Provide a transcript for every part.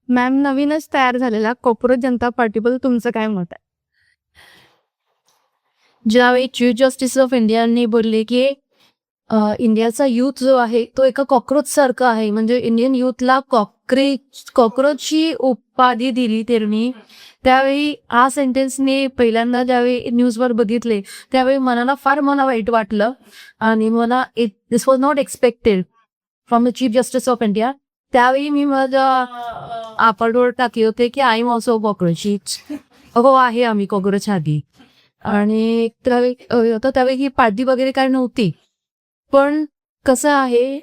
Ma'am, नवीनच तयार झालेला कॉकरोच जनता पार्टीबद्दल तुमचं काय मत आहे? ज्यावेळी चीफ जस्टिस ऑफ इंडियानी बोलले की इंडियाचा यूथ जो आहे तो एका कॉकरोच सारखा आहे, म्हणजे इंडियन यूथला कॉकरोचची उपाधी दिली त्यांनी. त्यावेळी हा सेंटेन्सने पहिल्यांदा ज्यावेळी न्यूजवर बघितले त्यावेळी मला वाईट वाटलं आणि this was not expected from the chief justice of India. त्यावेळी मी माझ्या आपडवर टाकले होते की आय एम ऑल्सो कॉकरोच. हो, आहे आम्ही कॉकरोच आधी. आणि त्यावेळी ही पार्टी वगैरे काय नव्हती. पण कसं आहे,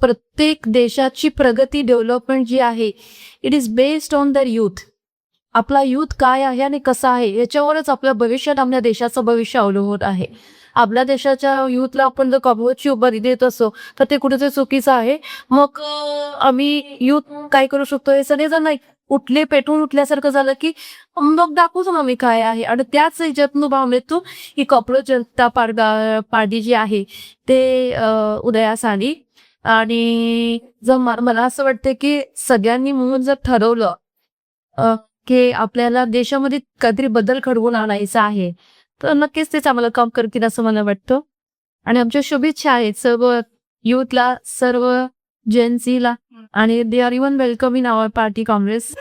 प्रत्येक देशाची प्रगती, डेव्हलपमेंट जी आहे, it is based on the youth. आपला यूथ काय आहे आणि कसा आहे याच्यावरच आपल्या भविष्यात आपल्या देशाचं भविष्य अवलंबून आहे. आपल्या देशाच्या यूथला आपण जर कॉकरोचची उभारी देत असो तर ते कुठेतरी चुकीचं आहे. मग आम्ही यूथ काय करू शकतो, हे सगळेजण नाही पेटून उठल्यासारखं झालं की मग दाखवूच आम्ही काय आहे. आणि त्याच ह्याच्यातून भाव येतो की कॉकरोच जनता पार्टी जी आहे ते उदयास आली. आणि जर मला असं वाटतं की सगळ्यांनी म्हणून जर ठरवलं की आपल्याला देशामध्ये काहीतरी बदल घडवून आणायचा आहे तर नक्कीच ते चांगलं काम करतील असं मला वाटतं. आणि आमच्या शुभेच्छा आहेत सर्व यूथला, सर्व जेनसीला. आणि they are even welcome in our party Congress.